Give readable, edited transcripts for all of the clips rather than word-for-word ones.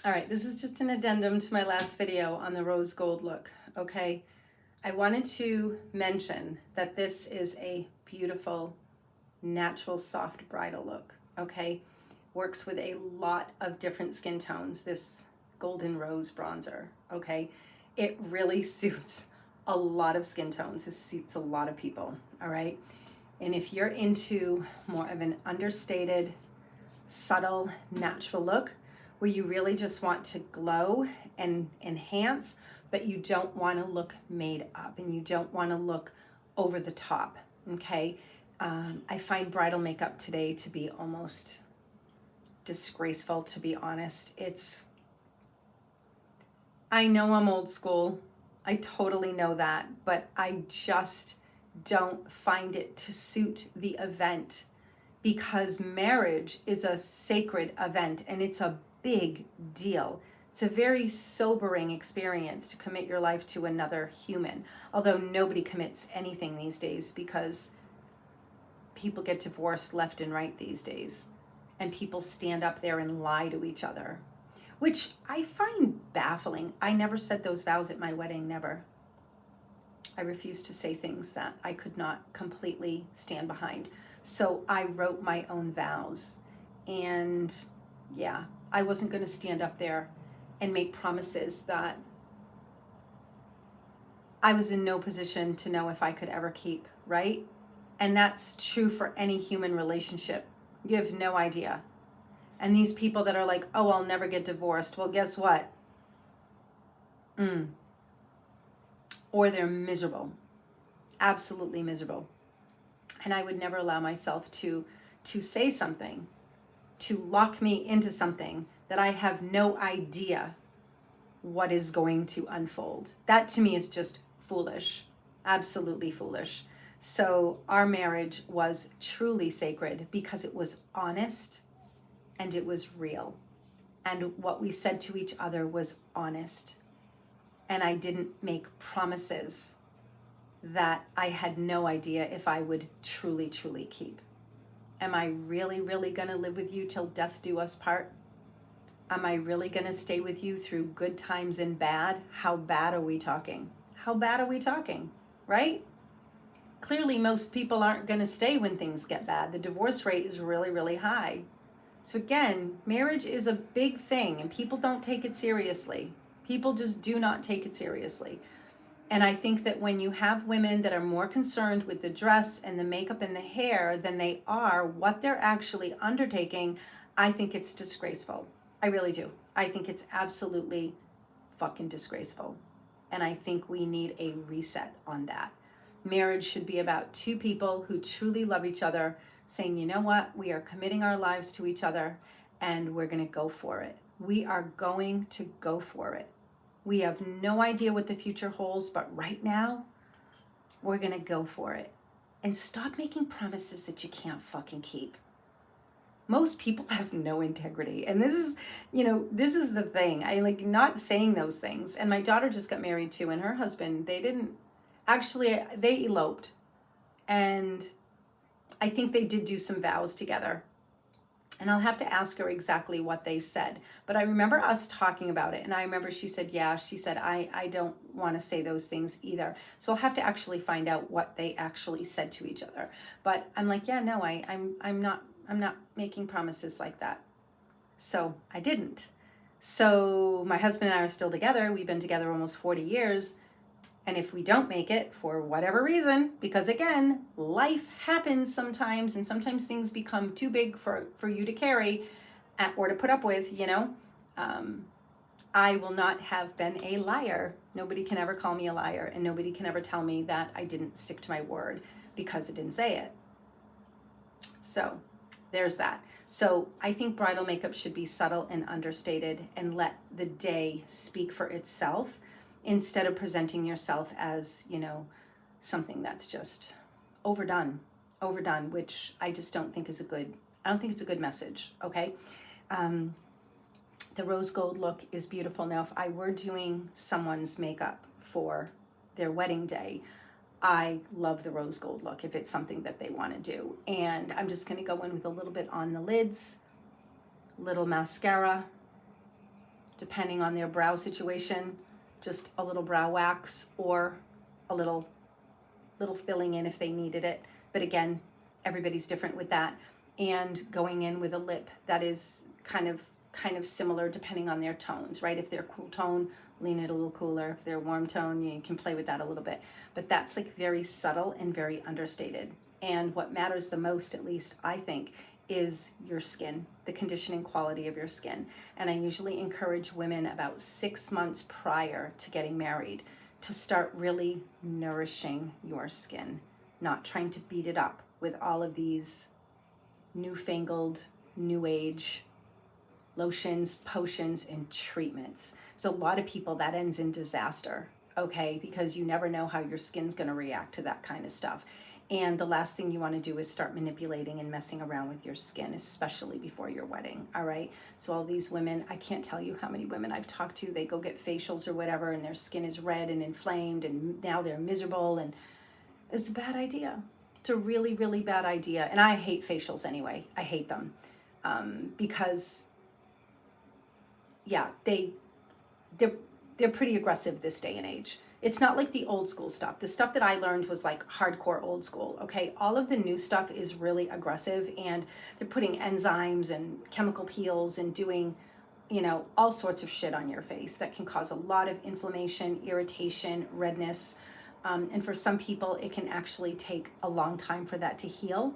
All right, this is just an addendum to my last video on the rose gold look, okay? I wanted to mention that this is a beautiful, natural, soft bridal look, okay? Works with a lot of different skin tones, this golden rose bronzer, okay? It really suits a lot of skin tones. It suits a lot of people, all right? And if you're into more of an understated, subtle, natural look where you really just want to glow and enhance, but you don't want to look made up and you don't want to look over the top, okay? I find bridal makeup today to be almost disgraceful, to be honest. I know I'm old school. I totally know that, but I just don't find it to suit the event, because marriage is a sacred event and it's a big deal. It's a very sobering experience to commit your life to another human, although nobody commits anything these days because people get divorced left and right these days, and people stand up there and lie to each other, which I find baffling. I never said those vows at my wedding, never. I refused to say things that I could not completely stand behind. So I wrote my own vows. And yeah, I wasn't going to stand up there and make promises that I was in no position to know if I could ever keep, right? And that's true for any human relationship. You have no idea. And these people that are like, oh, I'll never get divorced. Well, guess what? Or they're miserable, absolutely miserable. And I would never allow myself to say something, to lock me into something that I have no idea what is going to unfold. That to me is just foolish, absolutely foolish. So our marriage was truly sacred because it was honest and it was real. And what we said to each other was honest. And I didn't make promises that I had no idea if I would truly, truly keep. Am I really, really going to live with you till death do us part? Am I really going to stay with you through good times and bad? How bad are we talking? How bad are we talking, right? Clearly, most people aren't going to stay when things get bad. The divorce rate is really, really high. So again, marriage is a big thing and people don't take it seriously. People just do not take it seriously. And I think that when you have women that are more concerned with the dress and the makeup and the hair than they are what they're actually undertaking, I think it's disgraceful. I really do. I think it's absolutely fucking disgraceful. And I think we need a reset on that. Marriage should be about two people who truly love each other, saying, you know what, we are committing our lives to each other and we're going to go for it. We are going to go for it. We have no idea what the future holds, but right now, we're going to go for it. And stop making promises that you can't fucking keep. Most people have no integrity. And this is, this is the thing. I like not saying those things. And my daughter just got married too, and her husband, they eloped. And I think they did do some vows together. And I'll have to ask her exactly what they said. But I remember us talking about it. And I remember she said, I don't want to say those things either. So I'll have to actually find out what they actually said to each other. But I'm like, yeah, no, I'm not making promises like that. So I didn't. So my husband and I are still together. We've been together almost 40 years. And if we don't make it for whatever reason, because again, life happens sometimes, and sometimes things become too big for you to carry or to put up with, I will not have been a liar. Nobody can ever call me a liar, and nobody can ever tell me that I didn't stick to my word because I didn't say it. So there's that. So I think bridal makeup should be subtle and understated and let the day speak for itself, instead of presenting yourself as, something that's just overdone, which I just don't think is I don't think it's a good message, okay? The rose gold look is beautiful. Now, if I were doing someone's makeup for their wedding day, I love the rose gold look if it's something that they want to do. And I'm just going to go in with a little bit on the lids, little mascara, depending on their brow situation, just a little brow wax or a little filling in if they needed it. But again, everybody's different with that. And going in with a lip that is kind of similar depending on their tones, right? If they're cool tone, lean it a little cooler. If they're warm tone, you can play with that a little bit. But that's like very subtle and very understated. And what matters the most, at least I think, is your skin, the conditioning quality of your skin. And I usually encourage women about 6 months prior to getting married to start really nourishing your skin, not trying to beat it up with all of these newfangled, new age lotions, potions, and treatments. So a lot of people, that ends in disaster, okay? Because you never know how your skin's gonna react to that kind of stuff. And the last thing you want to do is start manipulating and messing around with your skin, especially before your wedding, all right? So all these women, I can't tell you how many women I've talked to, they go get facials or whatever, and their skin is red and inflamed, and now they're miserable, and it's a bad idea. It's a really, really bad idea. And I hate facials anyway. I hate them because, yeah, they're pretty aggressive this day and age. It's not like the old school stuff. The stuff that I learned was like hardcore old school, okay? All of the new stuff is really aggressive, and they're putting enzymes and chemical peels and doing, you know, all sorts of shit on your face that can cause a lot of inflammation, irritation, redness. And for some people, it can actually take a long time for that to heal.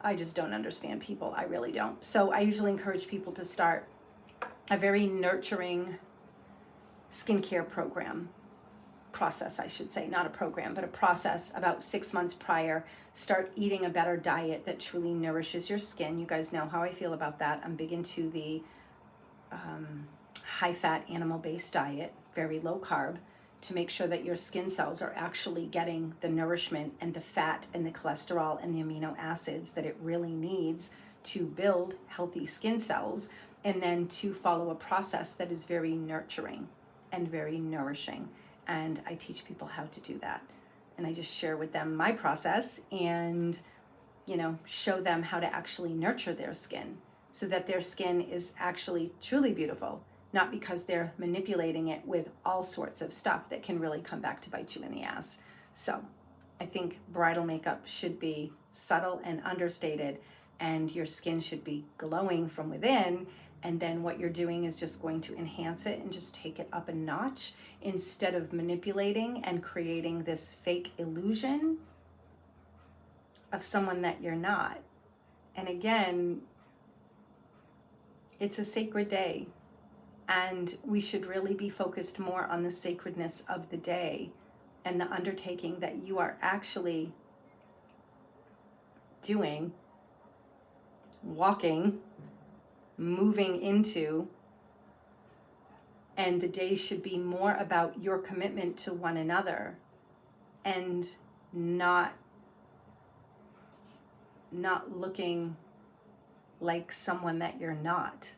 I just don't understand people. I really don't. So I usually encourage people to start a very nurturing skincare process, I should say, not a program, but a process about 6 months prior. Start eating a better diet that truly nourishes your skin. You guys know how I feel about that. I'm big into the high-fat, animal-based diet, very low carb, to make sure that your skin cells are actually getting the nourishment and the fat and the cholesterol and the amino acids that it really needs to build healthy skin cells, and then to follow a process that is very nurturing and very nourishing. And I teach people how to do that. And I just share with them my process and, you know, show them how to actually nurture their skin so that their skin is actually truly beautiful, not because they're manipulating it with all sorts of stuff that can really come back to bite you in the ass. So I think bridal makeup should be subtle and understated, and your skin should be glowing from within. And then what you're doing is just going to enhance it and just take it up a notch instead of manipulating and creating this fake illusion of someone that you're not. And again, it's a sacred day, and we should really be focused more on the sacredness of the day and the undertaking that you are actually doing, walking, moving into. And the day should be more about your commitment to one another and not looking like someone that you're not.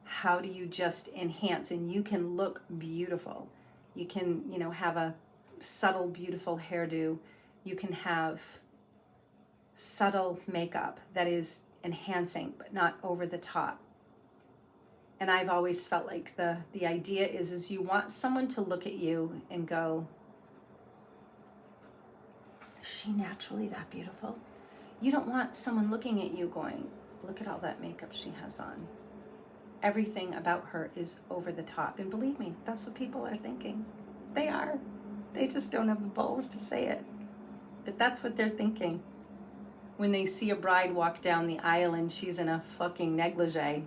How do you just enhance? And you can look beautiful. You can, you know, have a subtle, beautiful hairdo. You can have subtle makeup that is enhancing, but not over the top. And I've always felt like the idea is you want someone to look at you and go, is she naturally that beautiful? You don't want someone looking at you going, look at all that makeup she has on. Everything about her is over the top. And believe me, that's what people are thinking. They are. They just don't have the balls to say it. But that's what they're thinking when they see a bride walk down the aisle and she's in a fucking negligee,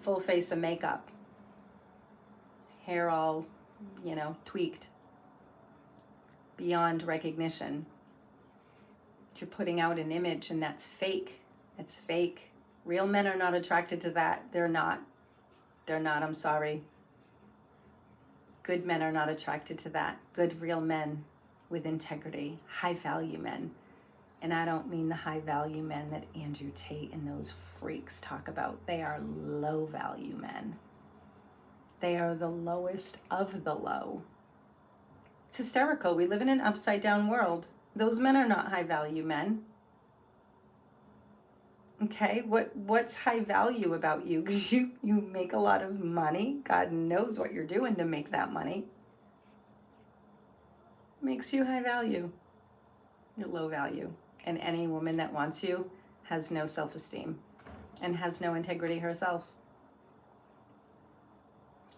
full face of makeup, hair all, you know, tweaked beyond recognition. You're putting out an image, and that's fake. It's fake. Real men are not attracted to that. They're not. I'm sorry. Good men are not attracted to that. Good, real men with integrity, high value men. And I don't mean the high value men that Andrew Tate and those freaks talk about. They are low value men. They are the lowest of the low. It's hysterical. We live in an upside down world. Those men are not high value men. Okay, what's high value about you? Because you make a lot of money. God knows what you're doing to make that money. Makes you high value. You're low value. And any woman that wants you has no self-esteem and has no integrity herself.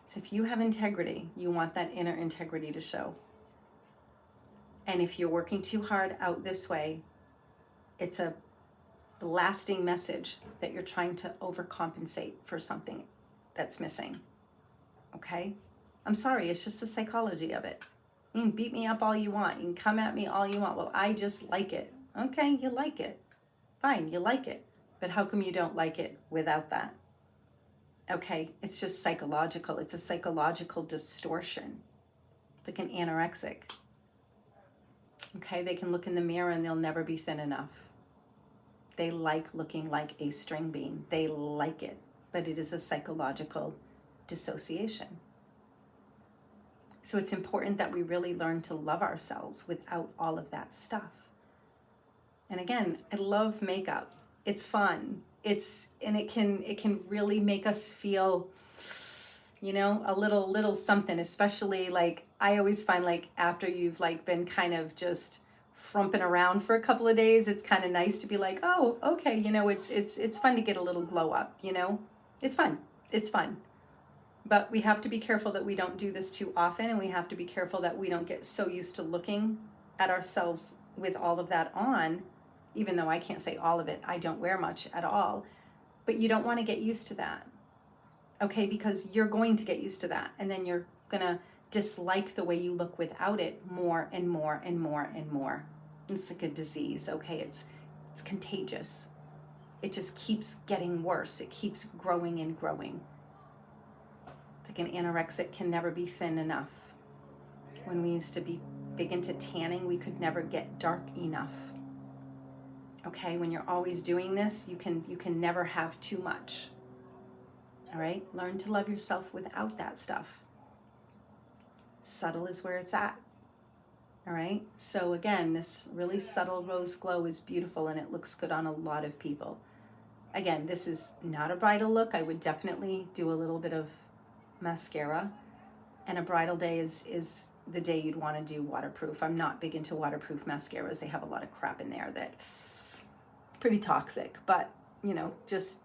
So if you have integrity, you want that inner integrity to show. And if you're working too hard out this way, it's a blasting message that you're trying to overcompensate for something that's missing. Okay? I'm sorry, it's just the psychology of it. You can beat me up all you want. You can come at me all you want. Well, I just like it. Okay, you like it. Fine, you like it. But how come you don't like it without that? Okay, it's just psychological. It's a psychological distortion. It's like an anorexic. Okay, they can look in the mirror and they'll never be thin enough. They like looking like a string bean. They like it, but it is a psychological dissociation. So it's important that we really learn to love ourselves without all of that stuff. And again, I love makeup. It's fun. It can really make us feel, a little something, especially like I always find like after you've like been kind of just frumping around for a couple of days, it's kind of nice to be like, oh, okay, it's fun to get a little glow up, It's fun. It's fun. But we have to be careful that we don't do this too often, and we have to be careful that we don't get so used to looking at ourselves with all of that on, even though I can't say all of it. I don't wear much at all. But you don't want to get used to that, okay? Because you're going to get used to that, and then you're going to dislike the way you look without it more and more and more and more. It's like a disease, okay? It's contagious. It just keeps getting worse. It keeps growing and growing. It's like an anorexic can never be thin enough. When we used to be big into tanning, we could never get dark enough. Okay, when you're always doing this, you can never have too much. All right, learn to love yourself without that stuff. Subtle is where it's at. All right, so again, this really subtle rose glow is beautiful and it looks good on a lot of people. Again, this is not a bridal look. I would definitely do a little bit of mascara, and a bridal day is the day you'd want to do waterproof. I'm not big into waterproof mascaras. They have a lot of crap in there that pretty toxic, but just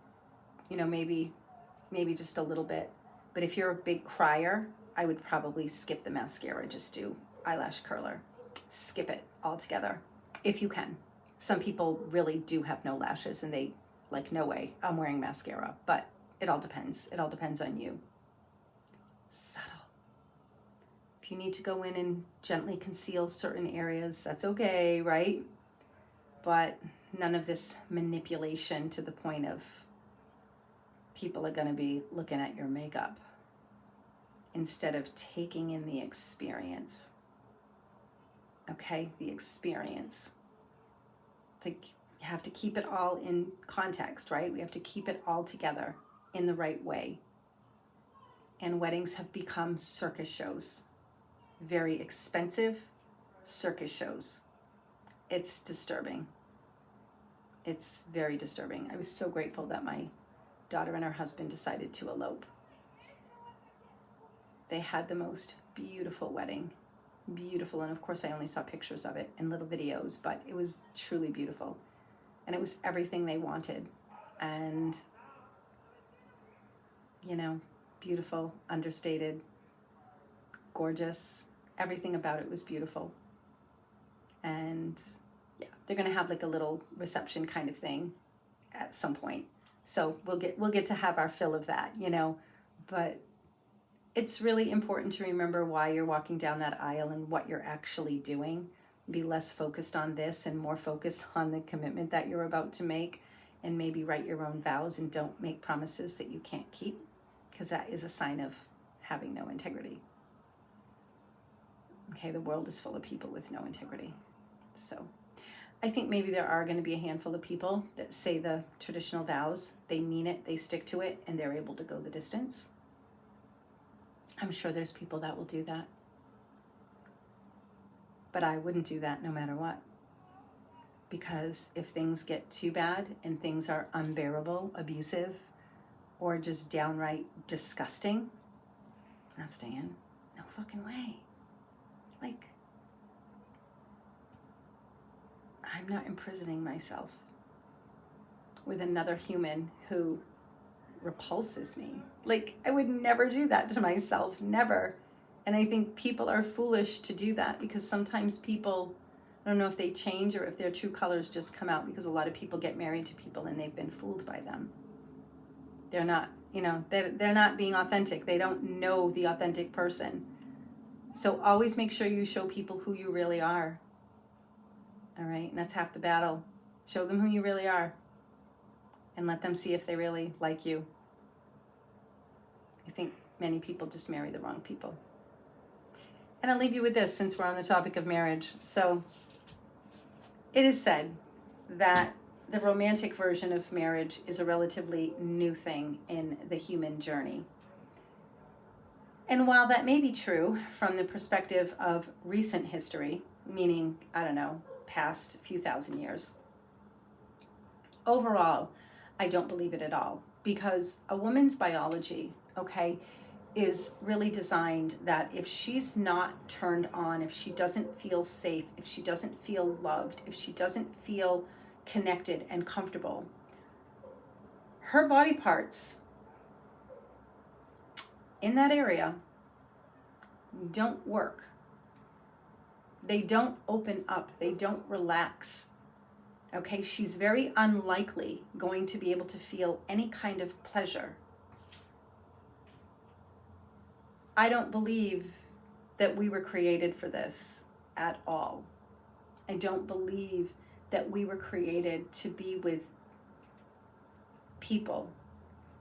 maybe just a little bit. But if you're a big crier, I would probably skip the mascara, just do eyelash curler. Skip it altogether if you can. Some people really do have no lashes and they like, no way, I'm wearing mascara, but it all depends. It all depends on you. Subtle. If you need to go in and gently conceal certain areas, that's okay, right? But none of this manipulation to the point of people are going to be looking at your makeup instead of taking in the experience. Okay, the experience. You have to keep it all in context, right? We have to keep it all together in the right way. And weddings have become circus shows. Very expensive circus shows. It's disturbing. It's very disturbing. I was so grateful that my daughter and her husband decided to elope. They had the most beautiful wedding. Beautiful. And of course, I only saw pictures of it and little videos, but it was truly beautiful. And it was everything they wanted. And, beautiful, understated, gorgeous. Everything about it was beautiful. And yeah, they're going to have like a little reception kind of thing at some point. So we'll get to have our fill of that, but it's really important to remember why you're walking down that aisle and what you're actually doing. Be less focused on this and more focused on the commitment that you're about to make, and maybe write your own vows and don't make promises that you can't keep, because that is a sign of having no integrity. Okay, the world is full of people with no integrity. So I think maybe there are going to be a handful of people that say the traditional vows, they mean it, they stick to it, and they're able to go the distance. I'm sure there's people that will do that. But I wouldn't do that no matter what. Because if things get too bad and things are unbearable, abusive, or just downright disgusting, not staying. No fucking way. Like, I'm not imprisoning myself with another human who repulses me. Like, I would never do that to myself, never. And I think people are foolish to do that, because sometimes people, I don't know if they change or if their true colors just come out, because a lot of people get married to people and they've been fooled by them. They're not, they're not being authentic. They don't know the authentic person. So always make sure you show people who you really are. All right? And that's half the battle. Show them who you really are and let them see if they really like you. I think many people just marry the wrong people. And I'll leave you with this, since we're on the topic of marriage. So it is said that the romantic version of marriage is a relatively new thing in the human journey. And while that may be true from the perspective of recent history, meaning, I don't know, past few thousand years, overall, I don't believe it at all. Because a woman's biology, okay, is really designed that if she's not turned on, if she doesn't feel safe, if she doesn't feel loved, if she doesn't feel connected and comfortable, her body parts in that area don't work. They don't open up. They don't relax. Okay, she's very unlikely going to be able to feel any kind of pleasure. I don't believe that we were created for this at all. I don't believe that we were created to be with people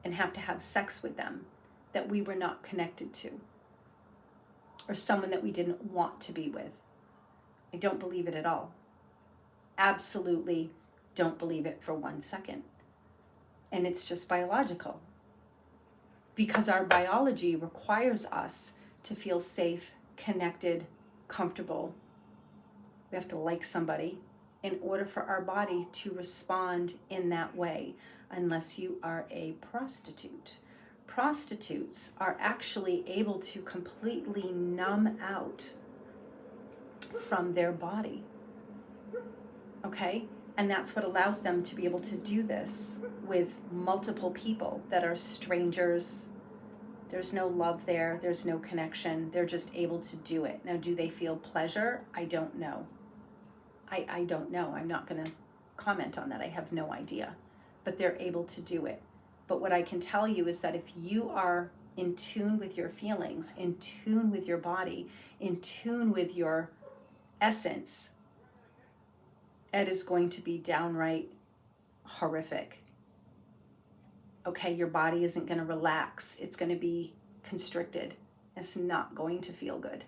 and have to have sex with them that we were not connected to, or someone that we didn't want to be with. I don't believe it at all. Absolutely don't believe it for 1 second. And it's just biological. Because our biology requires us to feel safe, connected, comfortable. We have to like somebody in order for our body to respond in that way, unless you are a prostitute. Prostitutes are actually able to completely numb out from their body. Okay? And that's what allows them to be able to do this with multiple people that are strangers. There's no love there. There's no connection. They're just able to do it. Now, do they feel pleasure? I don't know. I don't know. I'm not going to comment on that. I have no idea. But they're able to do it. But what I can tell you is that if you are in tune with your feelings, in tune with your body, in tune with your essence, it is going to be downright horrific. Okay, your body isn't going to relax. It's going to be constricted. It's not going to feel good.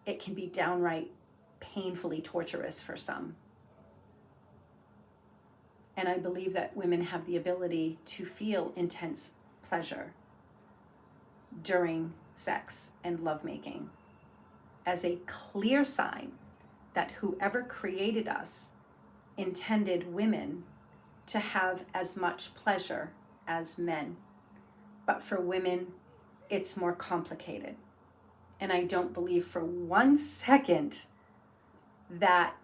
It can be downright painfully torturous for some. And I believe that women have the ability to feel intense pleasure during sex and lovemaking as a clear sign that whoever created us intended women to have as much pleasure as men. But for women, it's more complicated. And I don't believe for 1 second that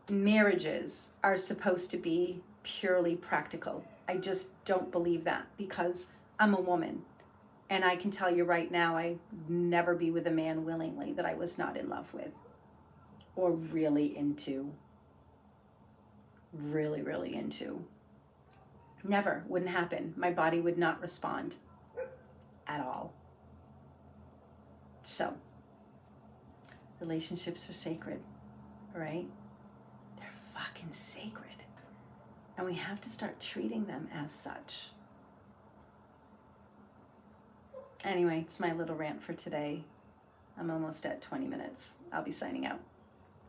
marriages are supposed to be purely practical. I just don't believe that, because I'm a woman. And I can tell you right now, I'd never be with a man willingly that I was not in love with or really into. Really into. Never. Wouldn't happen. My body would not respond at all. So, relationships are sacred, right? They're fucking sacred. And we have to start treating them as such. Anyway, it's my little rant for today. I'm almost at 20 minutes. I'll be signing out.